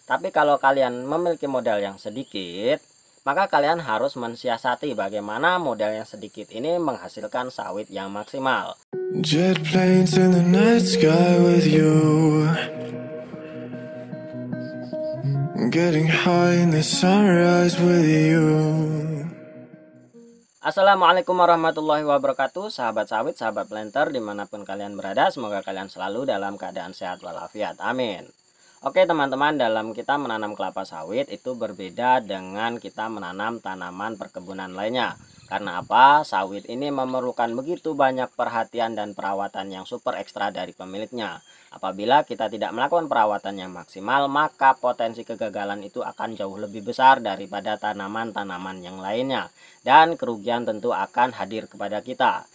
Tapi kalau kalian memiliki modal yang sedikit, maka kalian harus mensiasati bagaimana modal yang sedikit ini menghasilkan sawit yang maksimal. Jet planes in the night sky with you, getting high in the sunrise with you. Assalamualaikum warahmatullahi wabarakatuh, sahabat sawit, sahabat planter dimanapun kalian berada. Semoga kalian selalu dalam keadaan sehat walafiat, amin. Oke teman-teman, dalam kita menanam kelapa sawit itu berbeda dengan kita menanam tanaman perkebunan lainnya. Karena apa? Sawit ini memerlukan begitu banyak perhatian dan perawatan yang super ekstra dari pemiliknya. Apabila kita tidak melakukan perawatan yang maksimal, maka potensi kegagalan itu akan jauh lebih besar daripada tanaman-tanaman yang lainnya. Dan kerugian tentu akan hadir kepada kita.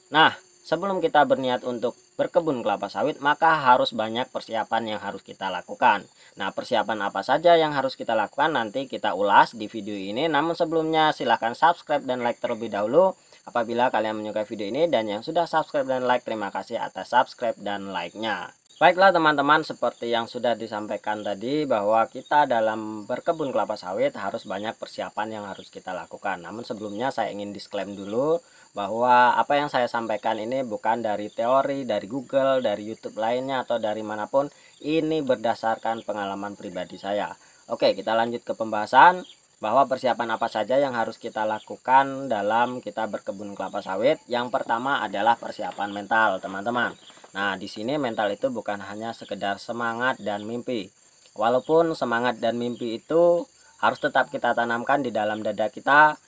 Nah, sebelum kita berniat untuk berkebun kelapa sawit, maka harus banyak persiapan yang harus kita lakukan. Nah, persiapan apa saja yang harus kita lakukan nanti kita ulas di video ini. Namun sebelumnya silahkan subscribe dan like terlebih dahulu apabila kalian menyukai video ini. Dan yang sudah subscribe dan like, terima kasih atas subscribe dan like-nya. Baiklah teman-teman, seperti yang sudah disampaikan tadi bahwa kita dalam berkebun kelapa sawit harus banyak persiapan yang harus kita lakukan. Namun sebelumnya saya ingin disclaim dulu bahwa apa yang saya sampaikan ini bukan dari teori, dari Google, dari YouTube lainnya atau dari manapun. Ini berdasarkan pengalaman pribadi saya. Oke, kita lanjut ke pembahasan bahwa persiapan apa saja yang harus kita lakukan dalam kita berkebun kelapa sawit. Yang pertama adalah persiapan mental, teman-teman. Nah, di sini mental itu bukan hanya sekedar semangat dan mimpi. Walaupun semangat dan mimpi itu harus tetap kita tanamkan di dalam dada kita.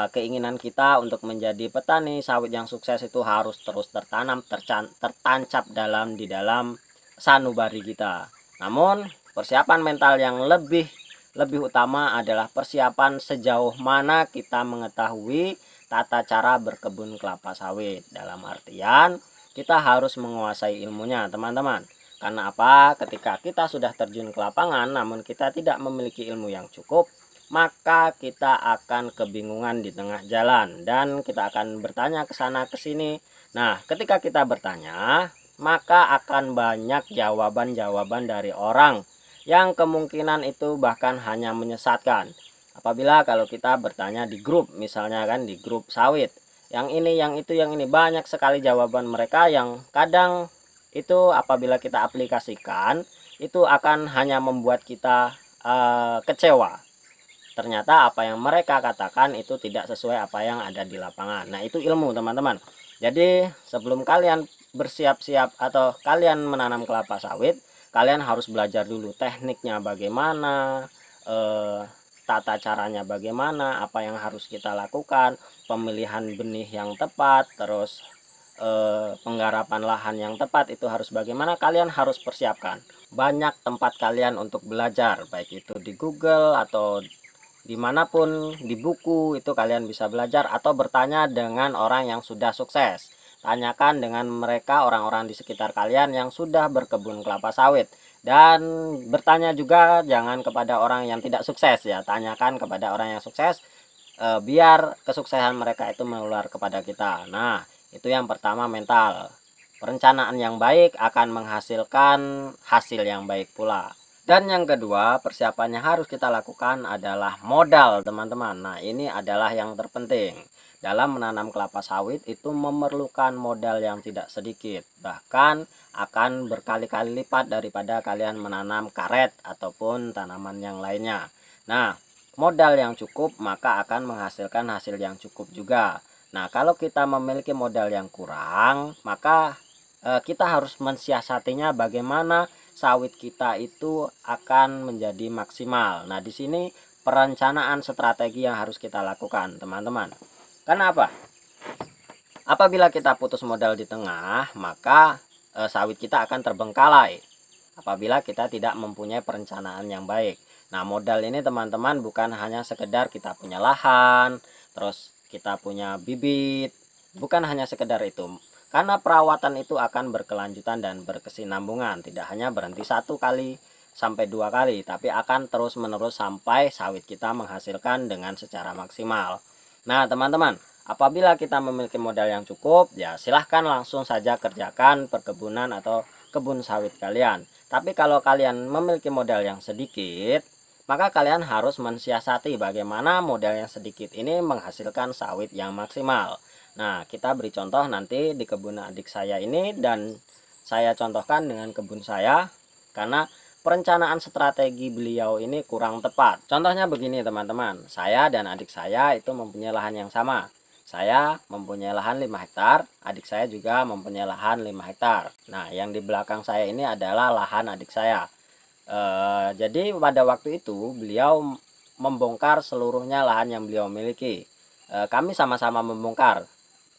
Keinginan kita untuk menjadi petani sawit yang sukses itu harus terus tertanam, tertancap di dalam sanubari kita. Namun, persiapan mental yang lebih utama adalah persiapan sejauh mana kita mengetahui tata cara berkebun kelapa sawit. Dalam artian, kita harus menguasai ilmunya, teman-teman. Karena apa? Ketika kita sudah terjun ke lapangan namun kita tidak memiliki ilmu yang cukup, maka kita akan kebingungan di tengah jalan dan kita akan bertanya ke sana ke sini. Nah, ketika kita bertanya, maka akan banyak jawaban-jawaban dari orang yang kemungkinan itu bahkan hanya menyesatkan. Apabila kalau kita bertanya di grup, misalnya kan di grup sawit, yang ini, yang itu, yang ini, banyak sekali jawaban mereka yang kadang itu apabila kita aplikasikan itu akan hanya membuat kita kecewa. Ternyata apa yang mereka katakan itu tidak sesuai apa yang ada di lapangan. Nah, itu ilmu, teman-teman. Jadi sebelum kalian bersiap-siap atau kalian menanam kelapa sawit, kalian harus belajar dulu tekniknya bagaimana, tata caranya bagaimana, apa yang harus kita lakukan, pemilihan benih yang tepat, terus penggarapan lahan yang tepat itu harus bagaimana. Kalian harus persiapkan banyak tempat kalian untuk belajar, baik itu di Google atau dimanapun, di buku itu kalian bisa belajar atau bertanya dengan orang yang sudah sukses. Tanyakan dengan mereka, orang-orang di sekitar kalian yang sudah berkebun kelapa sawit. Dan bertanya juga jangan kepada orang yang tidak sukses ya, tanyakan kepada orang yang sukses, biar kesuksesan mereka itu menular kepada kita. Nah, itu yang pertama, mental. Perencanaan yang baik akan menghasilkan hasil yang baik pula. Dan yang kedua, persiapan yang harus kita lakukan adalah modal, teman-teman. Nah, ini adalah yang terpenting. Dalam menanam kelapa sawit itu memerlukan modal yang tidak sedikit. Bahkan akan berkali-kali lipat daripada kalian menanam karet ataupun tanaman yang lainnya. Nah, modal yang cukup maka akan menghasilkan hasil yang cukup juga. Nah, kalau kita memiliki modal yang kurang, maka kita harus mensiasatinya bagaimana sawit kita itu akan menjadi maksimal. Nah, di sini perencanaan strategi yang harus kita lakukan, teman-teman. Kenapa? Apabila kita putus modal di tengah, maka sawit kita akan terbengkalai. Apabila kita tidak mempunyai perencanaan yang baik. Nah, modal ini teman-teman bukan hanya sekedar kita punya lahan, terus kita punya bibit, bukan hanya sekedar itu. Karena perawatan itu akan berkelanjutan dan berkesinambungan, tidak hanya berhenti satu kali sampai dua kali, tapi akan terus menerus sampai sawit kita menghasilkan dengan secara maksimal. Nah, teman-teman, apabila kita memiliki modal yang cukup, ya silahkan langsung saja kerjakan perkebunan atau kebun sawit kalian. Tapi kalau kalian memiliki modal yang sedikit, maka kalian harus mensiasati bagaimana modal yang sedikit ini menghasilkan sawit yang maksimal. Nah, kita beri contoh nanti di kebun adik saya ini, dan saya contohkan dengan kebun saya karena perencanaan strategi beliau ini kurang tepat. Contohnya begini teman-teman, saya dan adik saya itu mempunyai lahan yang sama. Saya mempunyai lahan 5 hektar, adik saya juga mempunyai lahan 5 hektar. Nah, yang di belakang saya ini adalah lahan adik saya. Jadi pada waktu itu beliau membongkar seluruhnya lahan yang beliau miliki. Kami sama-sama membongkar,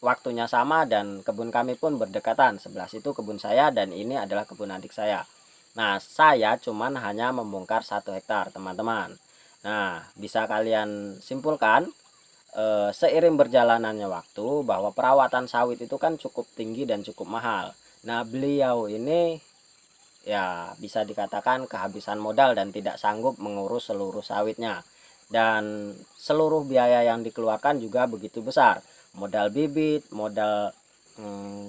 waktunya sama dan kebun kami pun berdekatan. Sebelah situ kebun saya dan ini adalah kebun adik saya. Nah, saya cuman hanya membongkar 1 hektar teman-teman. Nah, bisa kalian simpulkan seiring berjalanannya waktu bahwa perawatan sawit itu kan cukup tinggi dan cukup mahal. Nah, beliau ini ya bisa dikatakan kehabisan modal dan tidak sanggup mengurus seluruh sawitnya. Dan seluruh biaya yang dikeluarkan juga begitu besar. Modal bibit, modal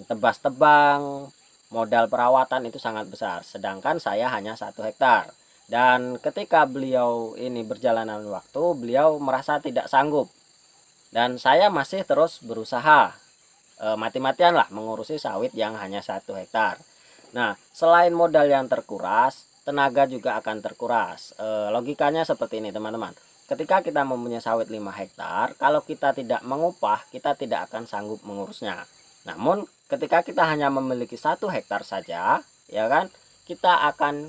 tebas tebang, modal perawatan itu sangat besar. Sedangkan saya hanya 1 hektar. Dan ketika beliau ini berjalanan waktu, beliau merasa tidak sanggup. Dan saya masih terus berusaha mati-matian lah mengurusi sawit yang hanya 1 hektar. Nah, selain modal yang terkuras, tenaga juga akan terkuras. Logikanya seperti ini teman-teman. Ketika kita mempunyai sawit 5 hektar, kalau kita tidak mengupah, kita tidak akan sanggup mengurusnya. Namun, ketika kita hanya memiliki 1 hektar saja, ya kan, kita akan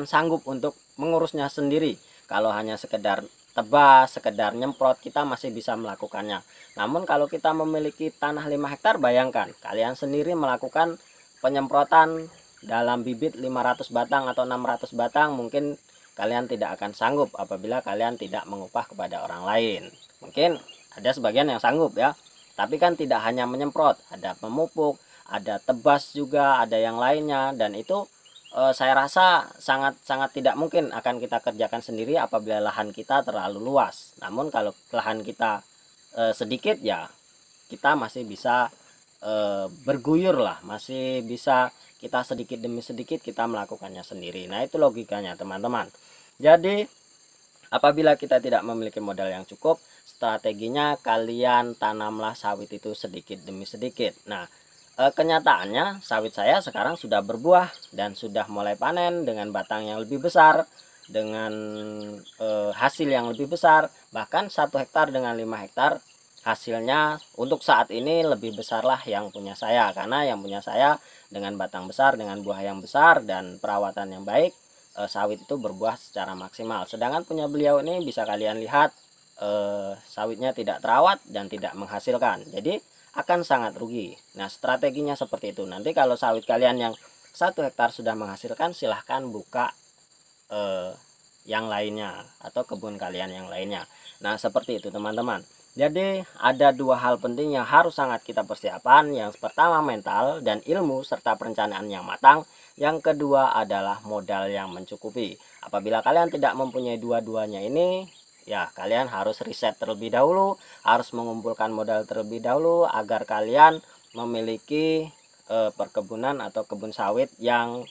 sanggup untuk mengurusnya sendiri. Kalau hanya sekedar tebas, sekedar nyemprot, kita masih bisa melakukannya. Namun kalau kita memiliki tanah 5 hektar, bayangkan kalian sendiri melakukan penyemprotan dalam bibit 500 batang atau 600 batang, mungkin kalian tidak akan sanggup apabila kalian tidak mengupah kepada orang lain. Mungkin ada sebagian yang sanggup ya, tapi kan tidak hanya menyemprot, ada memupuk, ada tebas juga, ada yang lainnya, dan itu saya rasa sangat tidak mungkin akan kita kerjakan sendiri apabila lahan kita terlalu luas. Namun kalau lahan kita sedikit, ya kita masih bisa berguyur lah, masih bisa kita sedikit demi sedikit kita melakukannya sendiri. Nah, itu logikanya teman-teman. Jadi apabila kita tidak memiliki modal yang cukup, strateginya kalian tanamlah sawit itu sedikit demi sedikit. Nah, kenyataannya sawit saya sekarang sudah berbuah dan sudah mulai panen dengan batang yang lebih besar, dengan hasil yang lebih besar. Bahkan 1 hektar dengan 5 hektar hasilnya untuk saat ini lebih besarlah yang punya saya, karena yang punya saya dengan batang besar, dengan buah yang besar dan perawatan yang baik, sawit itu berbuah secara maksimal. Sedangkan punya beliau ini bisa kalian lihat sawitnya tidak terawat dan tidak menghasilkan, jadi akan sangat rugi. Nah, strateginya seperti itu. Nanti kalau sawit kalian yang 1 hektar sudah menghasilkan, silahkan buka yang lainnya atau kebun kalian yang lainnya. Nah, seperti itu teman-teman. Jadi ada 2 hal penting yang harus sangat kita persiapan. Yang pertama mental dan ilmu serta perencanaan yang matang. Yang kedua adalah modal yang mencukupi. Apabila kalian tidak mempunyai dua-duanya ini, ya kalian harus riset terlebih dahulu, harus mengumpulkan modal terlebih dahulu agar kalian memiliki perkebunan atau kebun sawit yang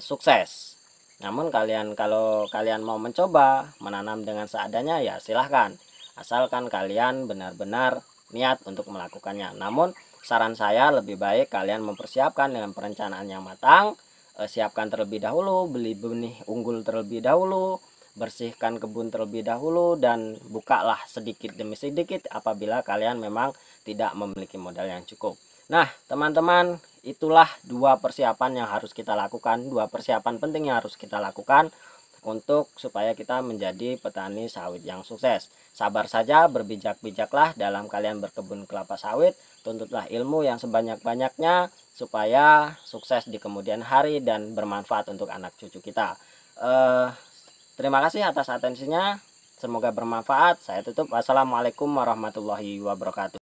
sukses. Namun kalau kalian mau mencoba menanam dengan seadanya, ya silahkan, asalkan kalian benar-benar niat untuk melakukannya. Namun saran saya lebih baik kalian mempersiapkan dengan perencanaan yang matang. Siapkan terlebih dahulu, beli benih unggul terlebih dahulu, bersihkan kebun terlebih dahulu, dan bukalah sedikit demi sedikit apabila kalian memang tidak memiliki modal yang cukup. Nah teman-teman, itulah 2 persiapan yang harus kita lakukan, 2 persiapan penting yang harus kita lakukan untuk supaya kita menjadi petani sawit yang sukses. Sabar saja, berbijak-bijaklah dalam kalian berkebun kelapa sawit, tuntutlah ilmu yang sebanyak-banyaknya supaya sukses di kemudian hari dan bermanfaat untuk anak cucu kita. Terima kasih atas atensinya. Semoga bermanfaat. Saya tutup. Wassalamualaikum warahmatullahi wabarakatuh.